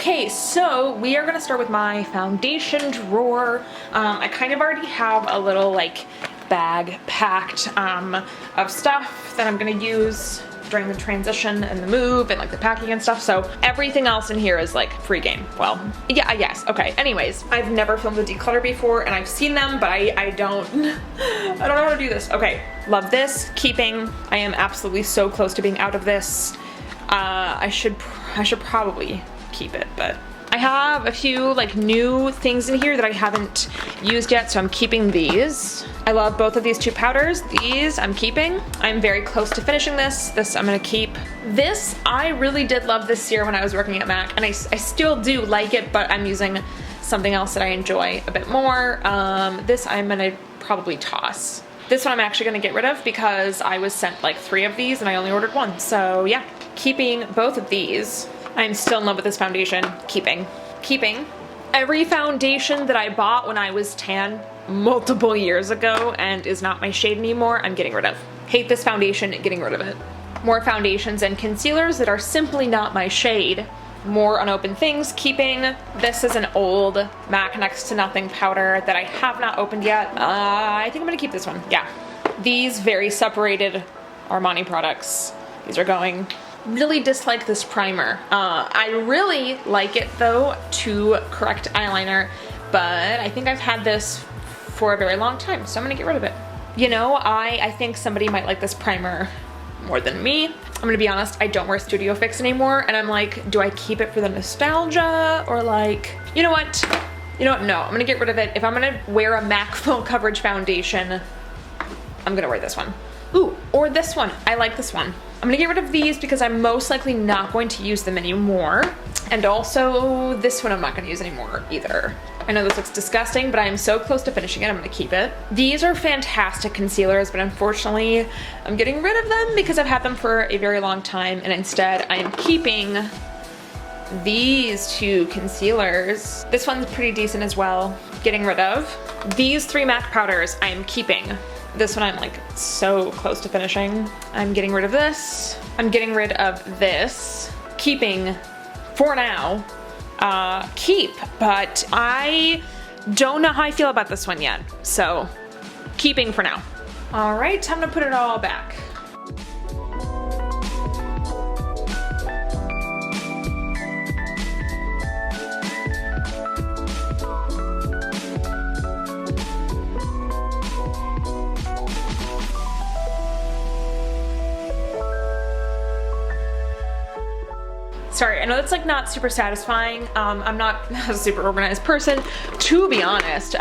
Okay, so we are gonna start with my foundation drawer. I kind of already have a little like bag packed of stuff that I'm gonna use during the transition and the move and like the packing and stuff. So everything else in here is like free game. Well, yeah, I guess. Okay, anyways, I've never filmed a declutter before and I've seen them, but I don't know how to do this. Okay, love this. Keeping. I am absolutely so close to being out of this. I should probably keep it, but I have a few like new things in here that I haven't used yet, so I'm keeping these. I love both of these two powders. These I'm keeping. I'm very close to finishing this. This I'm gonna keep. This, I really did love this serum when I was working at MAC, and I still do like it, but I'm using something else that I enjoy a bit more. This I'm gonna probably toss. This one I'm actually gonna get rid of because I was sent like 3 of these and I only ordered 1. So yeah, keeping both of these. I'm still in love with this foundation. Keeping. Every foundation that I bought when I was tan multiple years ago and is not my shade anymore, I'm getting rid of. Hate this foundation, getting rid of it. More foundations and concealers that are simply not my shade. More unopened things, keeping. This is an old MAC Next to Nothing powder that I have not opened yet. I think I'm gonna keep this one, yeah. These very separated Armani products. These are going. Really dislike this primer. I really like it though to correct eyeliner, but I think I've had this for a very long time, so I'm gonna get rid of it. You know, I think somebody might like this primer more than me. I'm gonna be honest, I don't wear Studio Fix anymore, and I'm like, do I keep it for the nostalgia, or like, you know what? No, I'm gonna get rid of it. If I'm gonna wear a MAC full coverage foundation, I'm gonna wear this one. Ooh, or this one. I like this one. I'm gonna get rid of these because I'm most likely not going to use them anymore. And also this one I'm not gonna use anymore either. I know this looks disgusting, but I'm so close to finishing it, I'm gonna keep it. These are fantastic concealers, but unfortunately I'm getting rid of them because I've had them for a very long time, and instead I am keeping these 2 concealers. This one's pretty decent as well. Getting rid of. These 3 MAC powders I am keeping. This one I'm like so close to finishing. I'm getting rid of this. I'm getting rid of this. Keeping for now. Keep, but I don't know how I feel about this one yet. So keeping for now. All right, time to put it all back. Sorry, I know that's like not super satisfying. I'm not a super organized person, to be honest.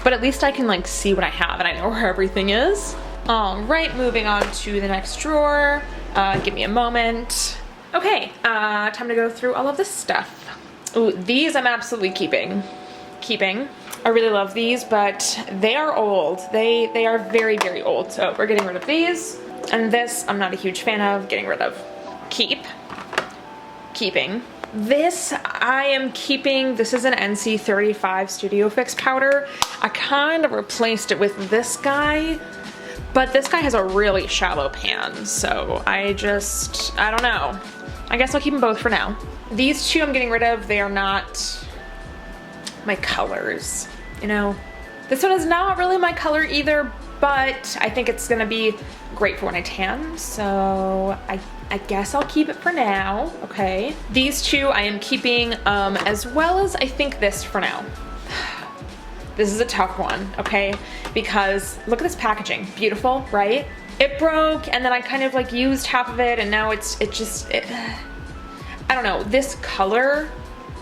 But at least I can like see what I have and I know where everything is. All right, moving on to the next drawer. Give me a moment. Okay, time to go through all of this stuff. Ooh, these I'm absolutely keeping. I really love these, but they are old. They are very, very old. So we're getting rid of these. And this I'm not a huge fan of, getting rid of. Keeping. This I am keeping. This is an NC35 Studio Fix powder. I kind of replaced it with this guy, but this guy has a really shallow pan, so I don't know. I guess I'll keep them both for now. These 2 I'm getting rid of. They are not my colors, you know. This one is not really my color either, but I think it's gonna be great for when I tan, so I guess I'll keep it for now, okay. These 2 I am keeping, as well as I think this for now. This is a tough one, okay, because look at this packaging, beautiful, right? It broke, and then I kind of like used half of it, and now it I don't know, this color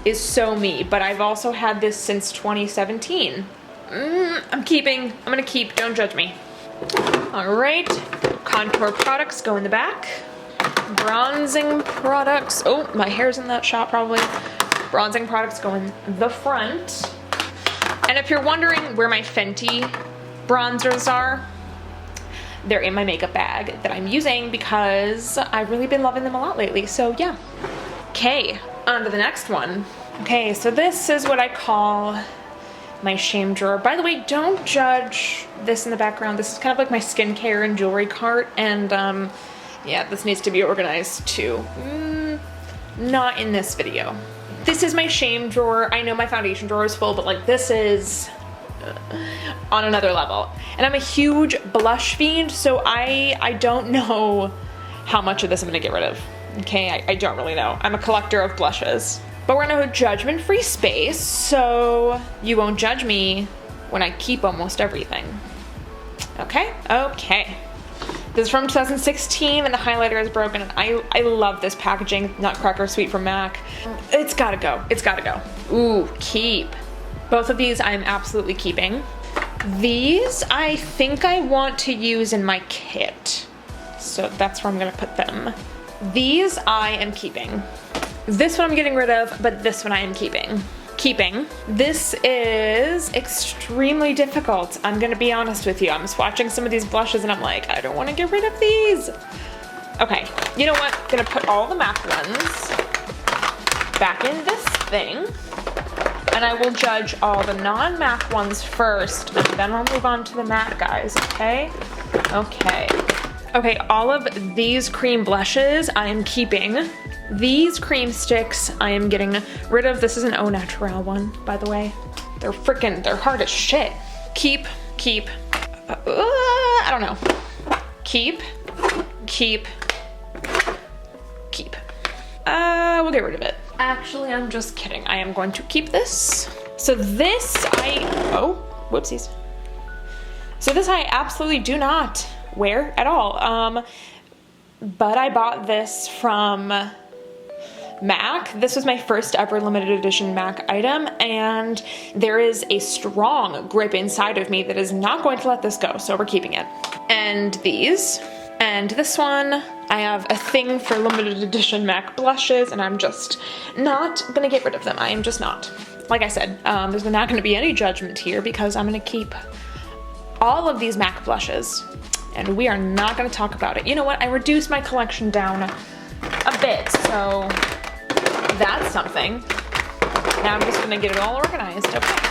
is so me, but I've also had this since 2017. I'm gonna keep, don't judge me. All right, contour products go in the back. Bronzing products, oh, my hair's in that shot probably. Bronzing products go in the front. And if you're wondering where my Fenty bronzers are, they're in my makeup bag that I'm using because I've really been loving them a lot lately, so yeah. Okay, on to the next one. Okay, so this is what I call my shame drawer. By the way, don't judge this in the background. This is kind of like my skincare and jewelry cart, and yeah, this needs to be organized too. not in this video. This is my shame drawer. I know my foundation drawer is full, but like this is on another level. And I'm a huge blush fiend, so I don't know how much of this I'm gonna get rid of. Okay, I don't really know. I'm a collector of blushes. But we're in a judgment-free space, so you won't judge me when I keep almost everything. Okay? Okay. This is from 2016 and the highlighter is broken, and I love this packaging. Nutcracker Sweet from MAC. It's gotta go. It's gotta go. Ooh, keep. Both of these I'm absolutely keeping. These I think I want to use in my kit, so that's where I'm gonna put them. These I am keeping. This one I'm getting rid of, but this one I am keeping. This is extremely difficult. I'm gonna be honest with you. I'm swatching some of these blushes and I'm like, I don't wanna get rid of these. Okay, you know what? I'm gonna put all the MAC ones back in this thing, and I will judge all the non-MAC ones first, and then we'll move on to the MAC guys, okay? Okay, all of these cream blushes I am keeping. These cream sticks I am getting rid of. This is an Au Naturel one, by the way. They're hard as shit. Keep. I don't know. Keep. We'll get rid of it. Actually, I'm just kidding. I am going to keep this. So this whoopsies. So this I absolutely do not wear at all. But I bought this from MAC. This was my first ever limited edition MAC item, and there is a strong grip inside of me that is not going to let this go, so we're keeping it. And these, and this one, I have a thing for limited edition MAC blushes, and I'm just not gonna get rid of them. I am just not. Like I said, there's not gonna be any judgment here because I'm gonna keep all of these MAC blushes, and we are not gonna talk about it. You know what? I reduced my collection down a bit, so that's something. Now I'm just gonna get it all organized, okay.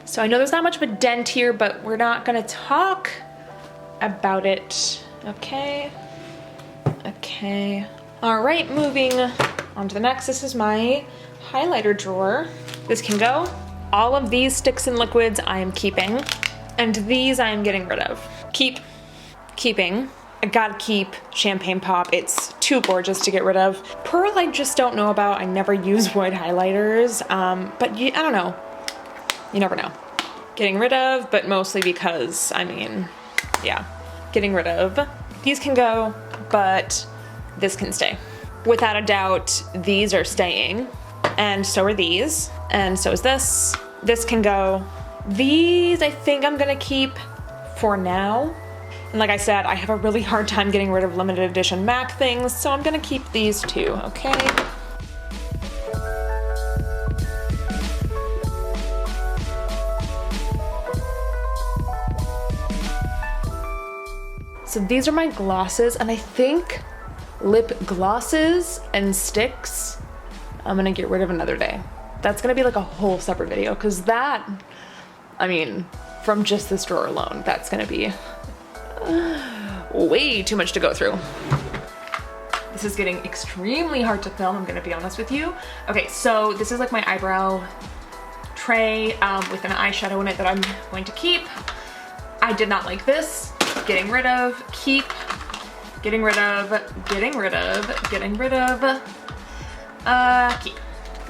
So I know there's not much of a dent here, but we're not gonna talk about it, okay? Okay. All right, moving on to the next. This is my highlighter drawer. This can go. All of these sticks and liquids I am keeping, and these I am getting rid of. Keeping. I gotta keep Champagne Pop. It's too gorgeous to get rid of. Pearl I just don't know about. I never use wood highlighters, but I don't know. You never know. Getting rid of, but mostly because, I mean, yeah, getting rid of. These can go, but this can stay. Without a doubt, these are staying, and so are these, and so is this. This can go. These I think I'm gonna keep for now. And like I said, I have a really hard time getting rid of limited edition MAC things, so I'm gonna keep these too, okay? So these are my glosses, and I think lip glosses and sticks I'm gonna get rid of another day. That's gonna be like a whole separate video, because that, I mean, from just this drawer alone, that's gonna be way too much to go through. This is getting extremely hard to film, I'm gonna be honest with you. Okay, so this is like my eyebrow tray with an eyeshadow in it that I'm going to keep. I did not like this. Getting rid of, keep, getting rid of, getting rid of, getting rid of, keep.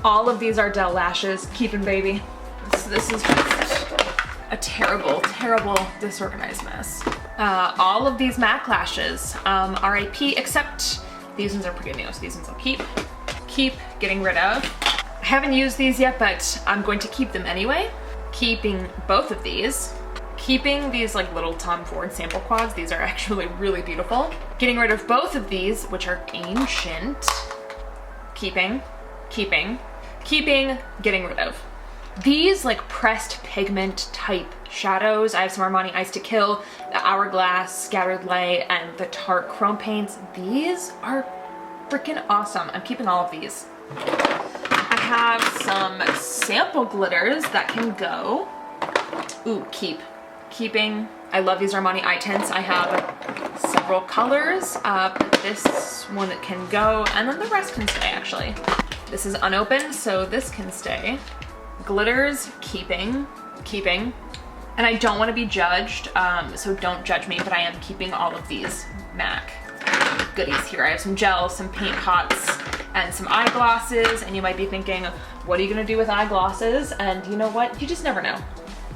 All of these are Dell lashes, keeping baby. This is just a terrible, terrible disorganized mess. All of these MAC lashes, RIP, except these ones are pretty new, so these ones I'll keep. Keep, getting rid of. I haven't used these yet, but I'm going to keep them anyway. Keeping both of these. Keeping these like little Tom Ford sample quads. These are actually really beautiful. Getting rid of both of these, which are ancient. Keeping. keeping, getting rid of. These like pressed pigment type shadows, I have some Armani Ice to Kill, the Hourglass, Scattered Light, and the Tarte Chrome Paints. These are freaking awesome. I'm keeping all of these. I have some sample glitters that can go. Ooh, keeping. I love these Armani eye tints. I have several colors, but this one can go, and then the rest can stay actually. This is unopened, so this can stay. Glitters, keeping. And I don't want to be judged, so don't judge me, but I am keeping all of these MAC goodies here. I have some gels, some paint pots, and some eyeglasses, and you might be thinking, what are you gonna do with eyeglasses? And you know what? You just never know.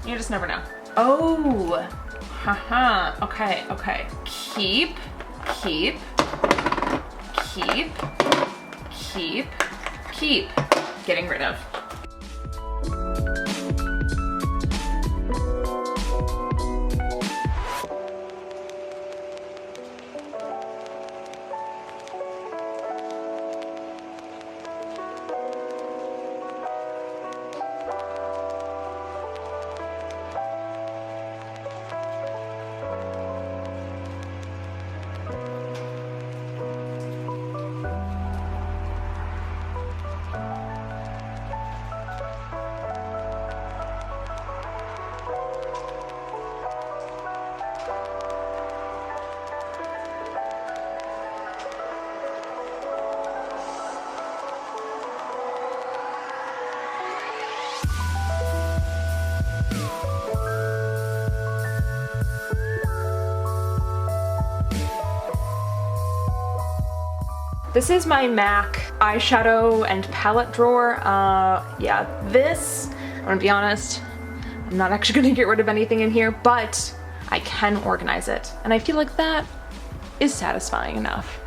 You just never know. Oh, haha, okay. Keep, getting rid of. This is my MAC eyeshadow and palette drawer. Yeah, this, I'm gonna be honest, I'm not actually gonna get rid of anything in here, but I can organize it. And I feel like that is satisfying enough.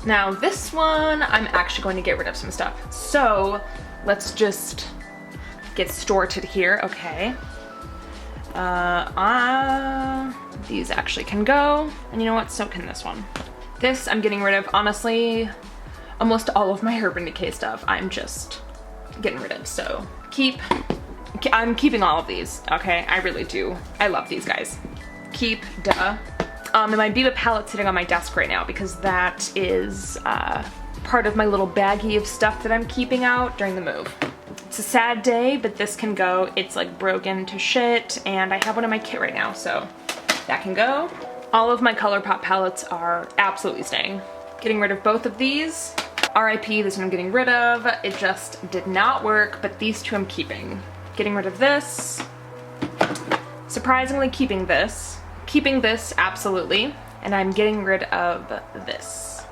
Now this one, I'm actually going to get rid of some stuff. So let's just get started here, okay. These actually can go, and you know what, so can this one. This I'm getting rid of, honestly, almost all of my Urban Decay stuff I'm just getting rid of, so I'm keeping all of these, okay, I really do. I love these guys. Keep, duh. And my Biba palette sitting on my desk right now because that is part of my little baggie of stuff that I'm keeping out during the move. It's a sad day, but this can go. It's like broken to shit, and I have one in my kit right now, so that can go. All of my ColourPop palettes are absolutely staying. Getting rid of both of these. RIP, this one I'm getting rid of. It just did not work, but these two I'm keeping. Getting rid of this. Surprisingly keeping this. Keeping this, absolutely. And I'm getting rid of this.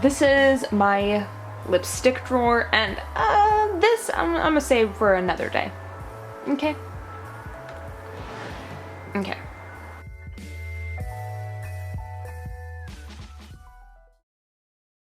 This is my lipstick drawer, and this I'm gonna save for another day. Okay. Okay.